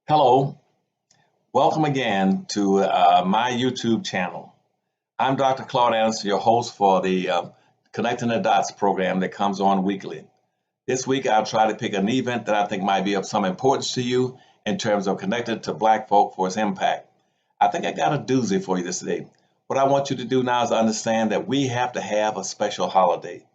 Hello, welcome again to my YouTube channel. I'm Dr. Claude Anderson, your host for the Connecting the Dots program that comes on weekly. This week, I'll try to pick an event that I think might be of some importance to you in terms of connecting to Black folk for its impact. I think I got a doozy for you this day. What I want you to do now is understand that we have to have a special holiday.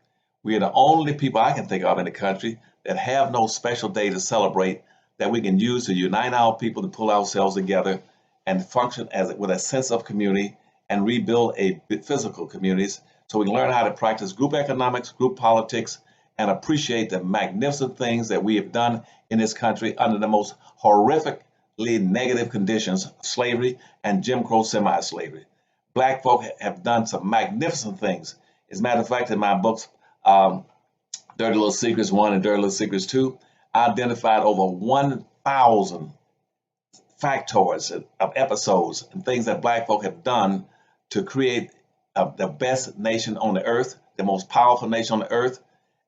We are the only people I can think of in the country that have no special day to celebrate that we can use to unite our people to pull ourselves together and function as with a sense of community and rebuild a physical communities so we can learn how to practice group economics, group politics, and appreciate the magnificent things that we have done in this country under the most horrifically negative conditions of slavery and Jim Crow semi-slavery. Black folk have done some magnificent things. As a matter of fact, in my books, Dirty Little Secrets 1 and Dirty Little Secrets 2, I identified over 1,000 factoids of episodes and things that Black folk have done to create the best nation on the earth, the most powerful nation on the earth,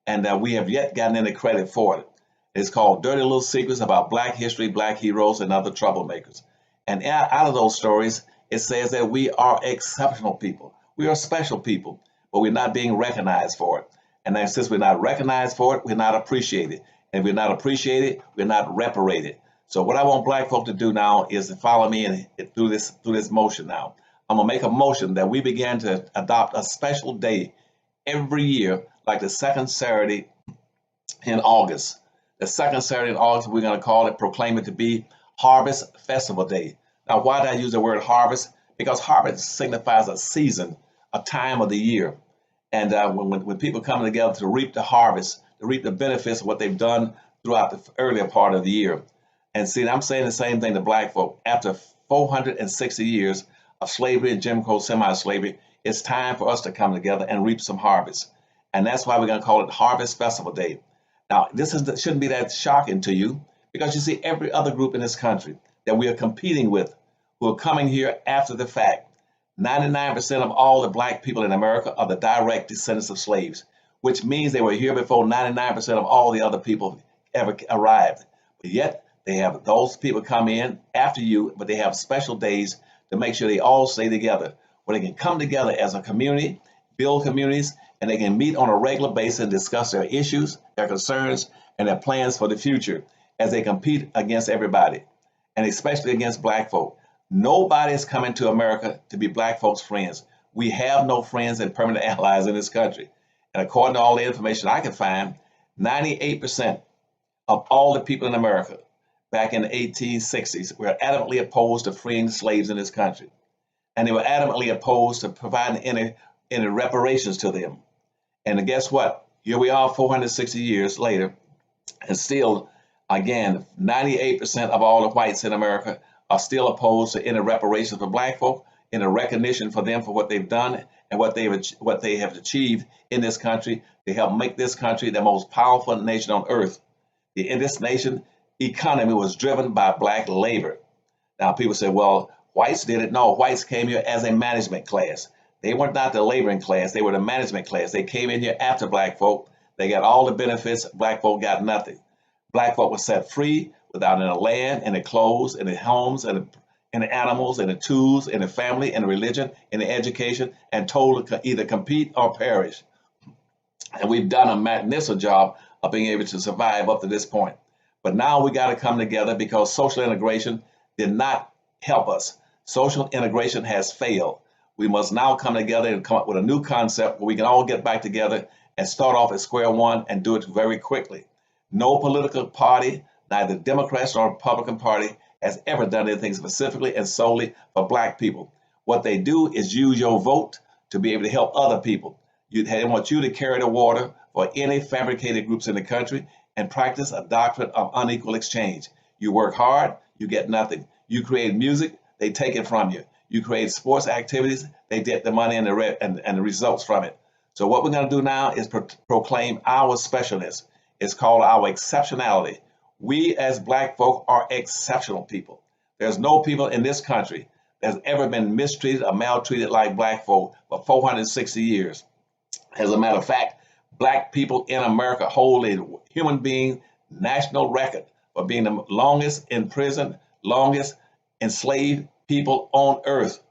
and that we have yet gotten any credit for it. It's called Dirty Little Secrets about Black history, Black heroes, and other troublemakers. And out of those stories, it says that we are exceptional people. We are special people, but we're not being recognized for it. And then since we're not recognized for it, we're not appreciated. And if we're not appreciated, we're not reparated. So what I want Black folk to do now is to follow me through this motion now. I'm gonna make a motion that we begin to adopt a special day every year, like the second Saturday in August. The second Saturday in August, we're gonna proclaim it to be Harvest Festival Day. Now, why did I use the word harvest? Because harvest signifies a season, a time of the year. And when people come together to reap the harvest, to reap the benefits of what they've done throughout the earlier part of the year. And see, I'm saying the same thing to Black folk. After 460 years of slavery and Jim Crow semi-slavery, it's time for us to come together and reap some harvest. And that's why we're going to call it Harvest Festival Day. Now, shouldn't be that shocking to you, because you see every other group in this country that we are competing with who are coming here after the fact. 99% of all the Black people in America are the direct descendants of slaves, which means they were here before 99% of all the other people ever arrived. But yet they have those people come in after you, but they have special days to make sure they all stay together, where they can come together as a community, build communities, and they can meet on a regular basis and discuss their issues, their concerns, and their plans for the future as they compete against everybody, and especially against Black folk. Nobody is coming to America to be Black folks' friends. We have no friends and permanent allies in this country. And according to all the information I can find, 98% of all the people in America back in the 1860s were adamantly opposed to freeing slaves in this country. And they were adamantly opposed to providing any reparations to them. And guess what? Here we are 460 years later, and still, again, 98% of all the whites in America are still opposed to any reparations for Black folk, any recognition for them for what they've done and what they have achieved in this country to help make this country the most powerful nation on earth. In this nation, economy was driven by Black labor. Now, people say, well, whites did it. No, whites came here as a management class. They were not the laboring class. They were the management class. They came in here after Black folk. They got all the benefits. Black folk got nothing. Black folk were set free without any land, any clothes, any homes, and the animals, and the tools, and the family, and the religion, and the education, and told to either compete or perish. And we've done a magnificent job of being able to survive up to this point. But now we got to come together because social integration did not help us. Social integration has failed. We must now come together and come up with a new concept where we can all get back together and start off at square one and do it very quickly. No political party, neither Democrats nor Republican Party, has ever done anything specifically and solely for Black people. What they do is use your vote to be able to help other people. They want you to carry the water for any fabricated groups in the country and practice a doctrine of unequal exchange. You work hard, you get nothing. You create music, they take it from you. You create sports activities, they get the money and the results from it. So what we're going to do now is proclaim our specialness. It's called our exceptionality. We as Black folk are exceptional people. There's no people in this country that's ever been mistreated or maltreated like Black folk for 460 years. As a matter of fact, Black people in America hold a human being national record for being the longest in prison, longest enslaved people on earth.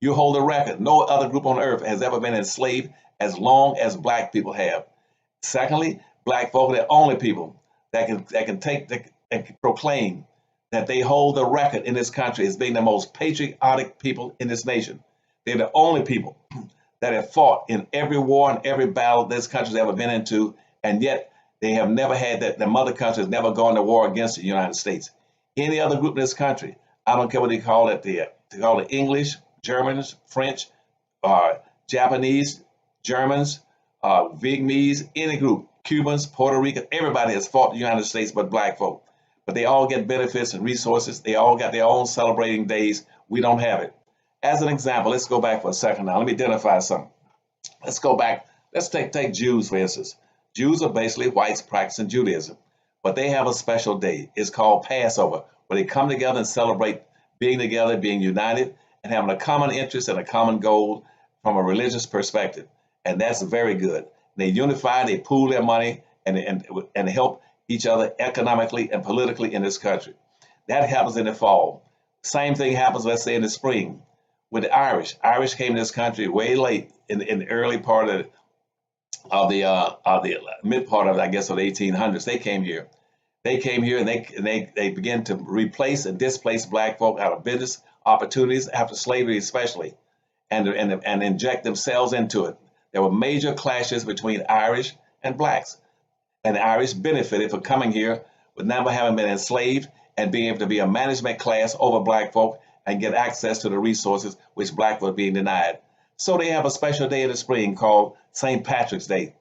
You hold the record. No other group on earth has ever been enslaved as long as black people have. Secondly, black folk are the only people that can take and proclaim that they hold the record in this country as being the most patriotic people in this nation. They're the only people that have fought in every war and every battle this country's ever been into, and yet they have never had that. The mother country has never gone to war against the United States. Any other group in this country, I don't care what they call it, they call it English, Germans, French, Japanese, Germans, Vietnamese, any group, Cubans, Puerto Ricans, everybody has fought the United States but black folk. But they all get benefits and resources. They all got their own celebrating days. We don't have it. As an example, let's go back for a second now. Let me identify something. Let's go back. Let's take Jews, for instance. Jews are basically whites practicing Judaism, but they have a special day. It's called Passover, where they come together and celebrate being together, being united, and having a common interest and a common goal from a religious perspective. And that's very good. They unify, they pool their money, and help each other economically and politically in this country. That happens in the fall. Same thing happens, let's say, in the spring with the Irish. Irish came to this country way late in the early part of the mid part of, I guess, of the 1800s. They came here. They came here and they began to replace and displace black folk out of business opportunities after slavery, especially, and inject themselves into it. There were major clashes between Irish and blacks. And the Irish benefited from coming here with never having been enslaved and being able to be a management class over black folk and get access to the resources which black folk were being denied. So they have a special day in the spring called St. Patrick's Day.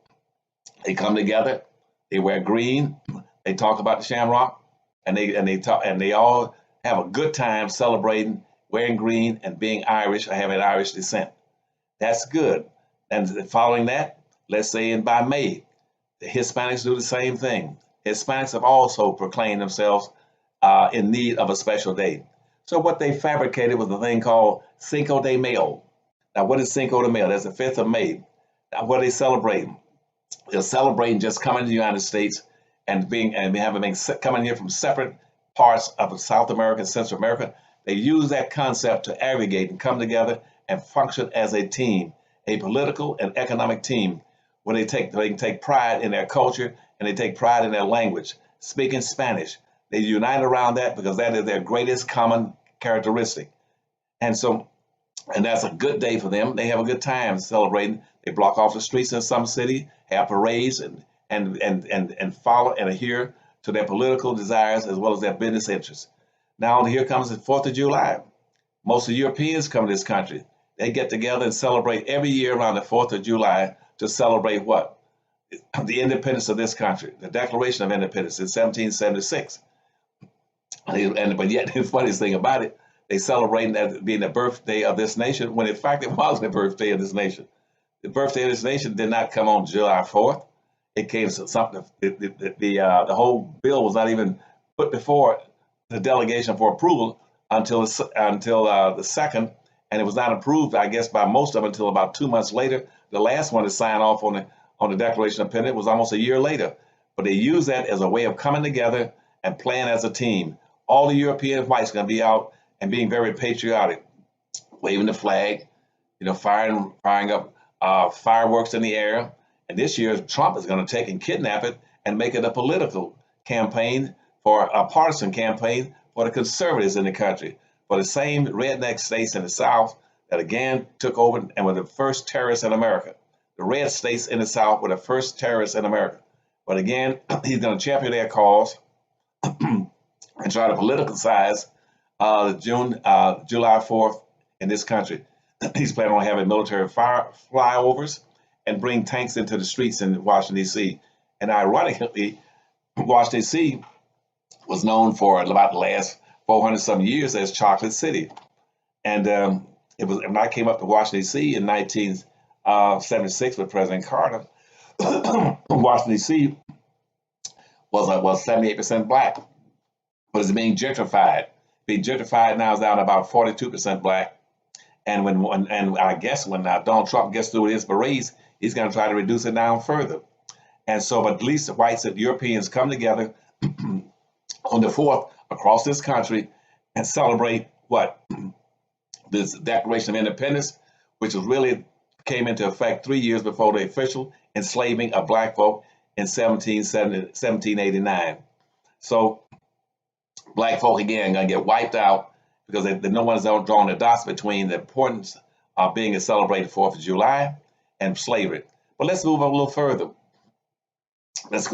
They come together, they wear green, they talk about the shamrock, and they all have a good time celebrating wearing green and being Irish or having Irish descent. That's good. And following that, let's say by May, the Hispanics do the same thing. Hispanics have also proclaimed themselves in need of a special day. So what they fabricated was a thing called Cinco de Mayo. Now, what is Cinco de Mayo? That's the 5th of May. Now, what are they celebrating? They're celebrating just coming to the United States and coming here from separate parts of South America and Central America. They use that concept to aggregate and come together and function as a team, a political and economic team, where they can take pride in their culture and they take pride in their language, speaking Spanish. They unite around that because that is their greatest common characteristic. And that's a good day for them. They have a good time celebrating. They block off the streets in some city, have parades, and follow and adhere to their political desires as well as their business interests. Now here comes the 4th of July. Most of the Europeans come to this country. They get together and celebrate every year around the 4th of July to celebrate what? The independence of this country, the Declaration of Independence in 1776. But yet, the funniest thing about it, they celebrate that being the birthday of this nation, when in fact it was the birthday of this nation. The birthday of this nation did not come on July 4th. It came to something, the whole bill was not even put before the delegation for approval until the 2nd, and it was not approved, I guess, by most of them until about 2 months later. The last one to sign off on the Declaration of Independence was almost a year later. But they use that as a way of coming together and playing as a team. All the European whites are going to be out and being very patriotic, waving the flag, firing up fireworks in the air. And this year, Trump is going to take and kidnap it and make it a political campaign, for a partisan campaign for the conservatives in the country, for the same redneck states in the South that again took over and were the first terrorists in America. The red states in the South were the first terrorists in America. But again, he's going to champion their cause and try to politicize July 4th in this country. He's planning on having military flyovers and bring tanks into the streets in Washington, D.C. And ironically, Washington, D.C. was known for about the last 400-some years as Chocolate City. And when I came up to Washington, D.C. in 1976 with President Carter, Washington, D.C. was 78% black, but it's being gentrified. Being gentrified now is down to about 42% black. And I guess when Donald Trump gets through with his berets, he's going to try to reduce it down further. And so, but at least the whites and Europeans come together on the 4th across this country and celebrate what? This Declaration of Independence, which was really came into effect 3 years before the official enslaving of black folk in 1789. So black folk again gonna get wiped out because no one's drawing the dots between the importance of being a celebrated 4th of July and slavery. But let's move a little further. Let's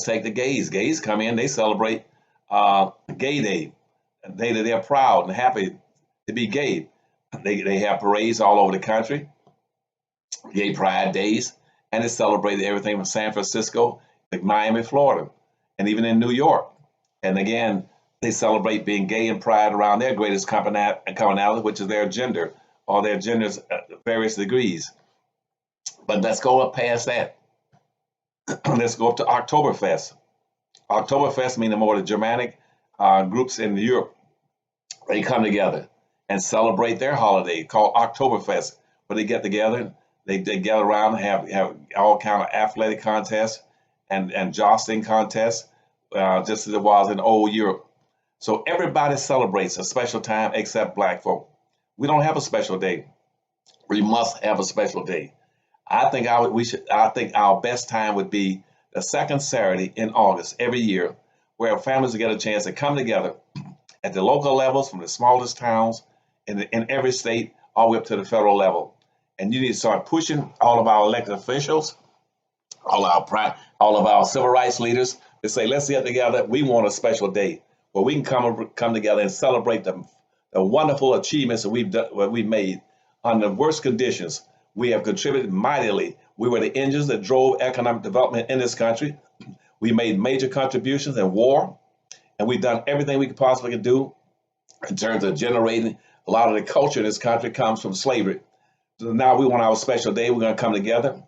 take the gays. Gays come in, they celebrate Gay Day. They're proud and happy to be gay. They have parades all over the country, gay pride days, and it's celebrated everything from San Francisco to Miami, Florida, and even in New York. And again, they celebrate being gay and pride around their greatest commonality, which is their gender, or their genders at various degrees. But let's go up past that. Let's go up to Oktoberfest. Oktoberfest means more the Germanic groups in Europe. They come together and celebrate their holiday called Oktoberfest, where they get together, they gather around and have all kind of athletic contests and jousting contests, just as it was in old Europe. So everybody celebrates a special time except black folk. We don't have a special day. We must have a special day. I think our best time would be the second Saturday in August every year, where families get a chance to come together at the local levels, from the smallest towns in every state all the way up to the federal level. And you need to start pushing all of our elected officials, all of our civil rights leaders to say, let's get together. We want a special day where we can come together and celebrate the wonderful achievements that we've made under worst conditions. We have contributed mightily. We were the engines that drove economic development in this country. We made major contributions in war, and we've done everything we could possibly do in terms of generating a lot of the culture in this country comes from slavery. So now we want our special day. We're going to come together.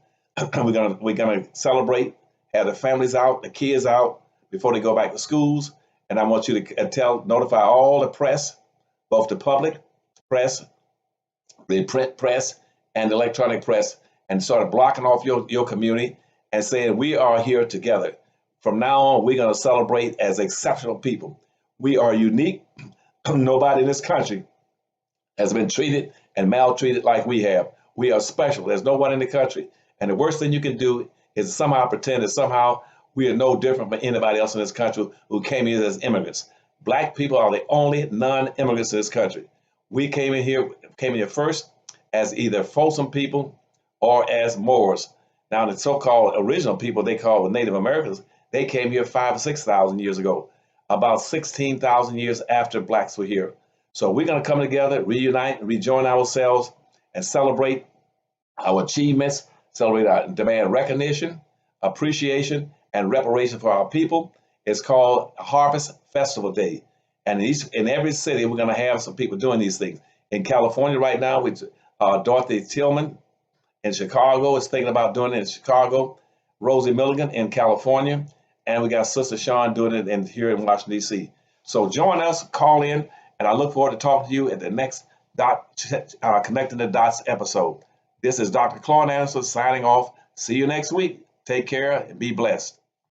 we're going to celebrate, have the families out, the kids out before they go back to schools. And I want you to notify all the press, both the public press, the print press, and the electronic press, and start blocking off your community and saying, we are here together. From now on, we're going to celebrate as exceptional people. We are unique. Nobody in this country has been treated and maltreated like we have. We are special. There's no one in the country. And the worst thing you can do is somehow pretend that somehow we are no different from anybody else in this country who came here as immigrants. Black people are the only non-immigrants in this country. We came in here first as either Folsom people or as Moors. Now, the so-called original people they call the Native Americans, they came here 5,000 or 6,000 years ago, about 16,000 years after blacks were here. So we're going to come together, reunite, rejoin ourselves, and celebrate our achievements, demand recognition, appreciation, and reparation for our people. It's called Harvest Festival Day. And in every city, we're going to have some people doing these things. In California right now, with Dorothy Tillman in Chicago is thinking about doing it in Chicago, Rosie Milligan in California, and we got Sister Sean doing it here in Washington, D.C. So join us, call in, and I look forward to talking to you at the next Connecting the Dots episode. This is Dr. Claude Anderson signing off. See you next week. Take care and be blessed.